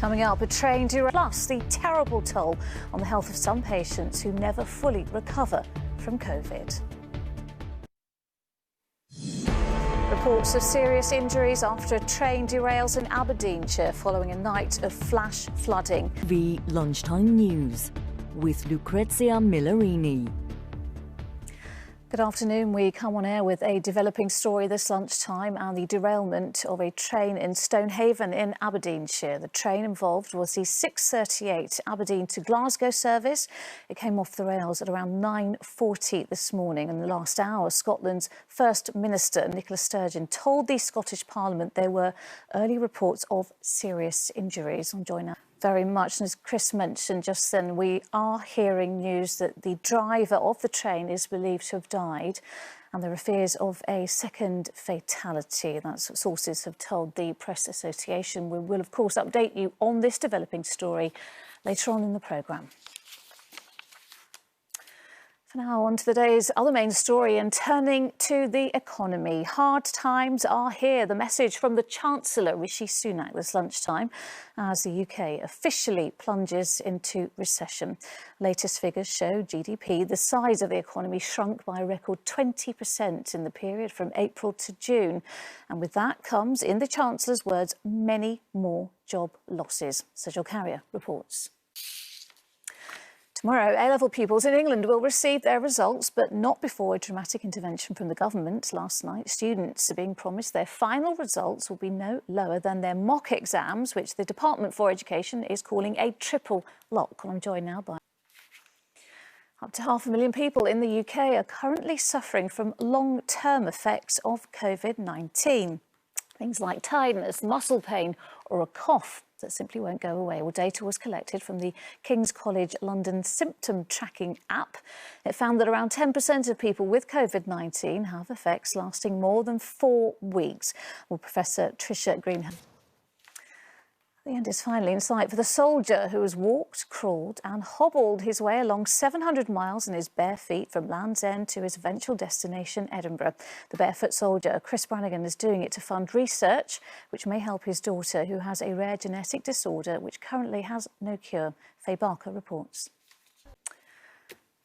Coming up, a train derailment, plus the terrible toll on the health of some patients who never fully recover from COVID. Reports of serious injuries after a train derails in Aberdeenshire following a night of flash flooding. The Lunchtime News with Lucrezia Millarini. Good afternoon. We come on air with a developing story this lunchtime and the derailment of a train in Stonehaven in Aberdeenshire. The train involved was the 6:38 Aberdeen to Glasgow service. It came off the rails at around 9:40 this morning. In the last hour, Scotland's First Minister, Nicola Sturgeon, told the Scottish Parliament there were early reports of serious injuries. I'm joined now very much. And as Chris mentioned just then, we are hearing news that the driver of the train is believed to have died, and there are fears of a second fatality. That's what sources have told the Press Association. We will, of course, update you on this developing story later on in the programme. For now, on to the day's other main story and turning to the economy. Hard times are here. The message from the Chancellor, Rishi Sunak, this lunchtime, as the UK officially plunges into recession. Latest figures show GDP, the size of the economy, shrunk by a record 20% in the period from April to June. And with that comes, in the Chancellor's words, many more job losses. Sejal Carrier reports. Tomorrow, A-level pupils in England will receive their results, but not before a dramatic intervention from the government. Last night, students are being promised their final results will be no lower than their mock exams, which the Department for Education is calling a triple lock. And I'm joined now by up to 500,000 people in the UK are currently suffering from long-term effects of COVID-19. Things like tiredness, muscle pain, or a cough that simply won't go away. Well, data was collected from the King's College London symptom tracking app. It found that around 10% of people with COVID-19 have effects lasting more than 4 weeks. Well, Professor Tricia Green. The end is finally in sight for the soldier who has walked, crawled and hobbled his way along 700 miles in his bare feet from Land's End to his eventual destination, Edinburgh. The barefoot soldier, Chris Brannigan, is doing it to fund research which may help his daughter, who has a rare genetic disorder which currently has no cure. Faye Barker reports.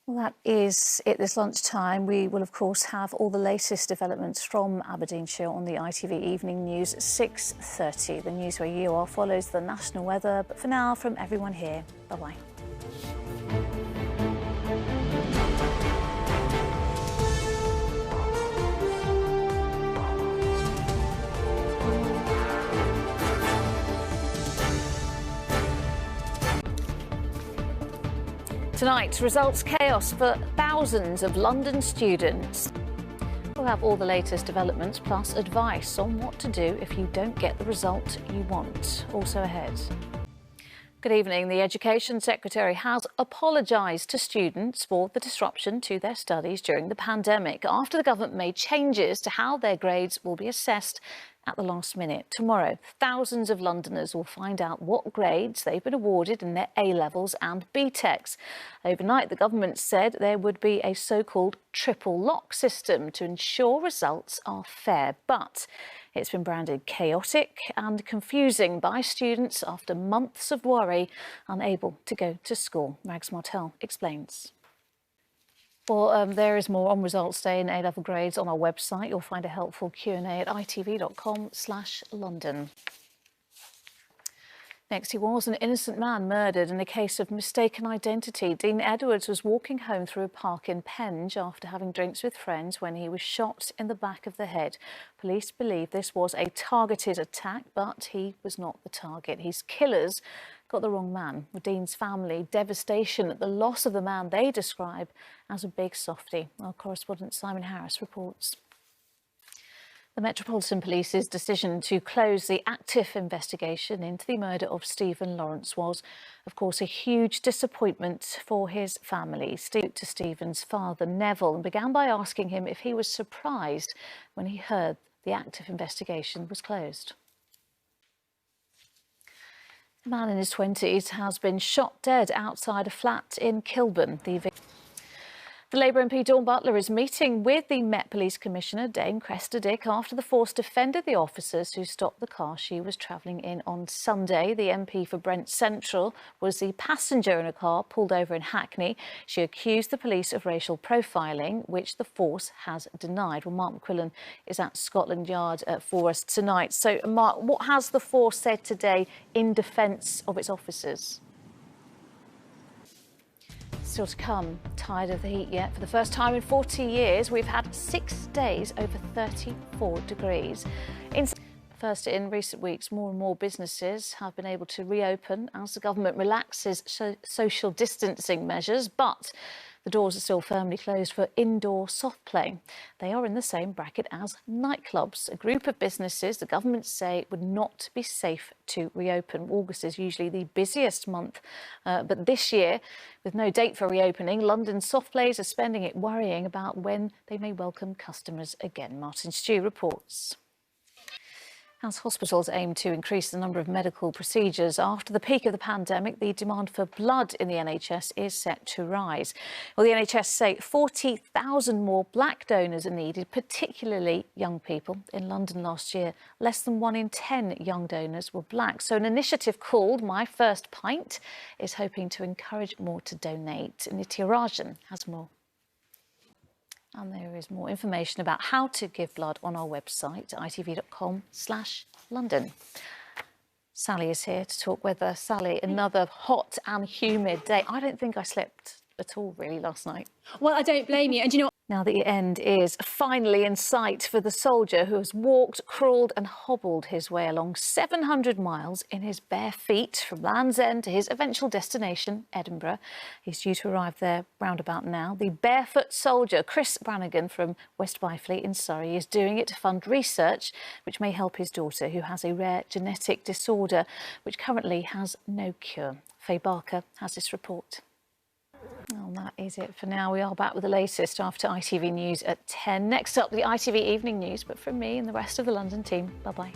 Well, that is it this lunchtime. We will, of course, have all the latest developments from Aberdeenshire on the ITV Evening News at 6:30. The news where you are follows the national weather. But for now, from everyone here, bye-bye. Tonight, results chaos for thousands of London students. We'll have all the latest developments plus advice on what to do if you don't get the result you want. Also ahead. Good evening. The Education Secretary has apologised to students for the disruption to their studies during the pandemic after the government made changes to how their grades will be assessed at the last minute. Tomorrow, thousands of Londoners will find out what grades they've been awarded in their A-levels and BTECs. Overnight, the government said there would be a so-called triple lock system to ensure results are fair, but it's been branded chaotic and confusing by students after months of worry, unable to go to school. Rags Martel explains. Well, there is more on results day in A-level grades on our website. You'll find a helpful Q&A at itv.com/London. Next, he was an innocent man murdered in a case of mistaken identity. Dean Edwards was walking home through a park in Penge after having drinks with friends when he was shot in the back of the head. Police believe this was a targeted attack, but he was not the target. His killers got the wrong man. With Dean's family, devastation at the loss of the man they describe as a big softie. Our correspondent Simon Harris reports. The Metropolitan Police's decision to close the active investigation into the murder of Stephen Lawrence was, of course, a huge disappointment for his family. Spoke to Stephen's father, Neville, and began by asking him if he was surprised when he heard the active investigation was closed. A man in his 20s has been shot dead outside a flat in Kilburn. The The Labour MP Dawn Butler is meeting with the Met Police Commissioner Dame Cressida Dick after the force defended the officers who stopped the car she was travelling in on Sunday. The MP for Brent Central was the passenger in a car pulled over in Hackney. She accused the police of racial profiling, which the force has denied. Well, Mark McQuillan is at Scotland Yard for us tonight. So, Mark, what has the force said today in defence of its officers? Still to come. Tired of the heat yet? For the first time in 40 years, we've had 6 days over 34 degrees. First, in recent weeks, more and more businesses have been able to reopen as the government relaxes social distancing measures, but the doors are still firmly closed for indoor soft play. They are in the same bracket as nightclubs, a group of businesses the government say would not be safe to reopen. August is usually the busiest month, but this year, with no date for reopening, London's soft plays are spending it worrying about when they may welcome customers again. Martin Stew reports. As hospitals aim to increase the number of medical procedures after the peak of the pandemic, the demand for blood in the NHS is set to rise. Well, the NHS say 40,000 more black donors are needed, particularly young people. In London last year, less than 1 in 10 young donors were black. So an initiative called My First Pint is hoping to encourage more to donate. Nitya Rajan has more. And there is more information about how to give blood on our website, itv.com/London. Sally is here to talk with us. Sally, another hot and humid day. I don't think I slept at all really last night. Well, I don't blame you. And you know, now the end is finally in sight for the soldier who has walked, crawled and hobbled his way along 700 miles in his bare feet from Land's End to his eventual destination, Edinburgh. He's due to arrive there roundabout now. The barefoot soldier, Chris Brannigan from West Byfleet in Surrey, is doing it to fund research which may help his daughter, who has a rare genetic disorder which currently has no cure. Faye Barker has this report. Well, that is it for now. We are back with the latest after ITV News at 10. Next up, the ITV Evening News, but from me and the rest of the London team. Bye-bye.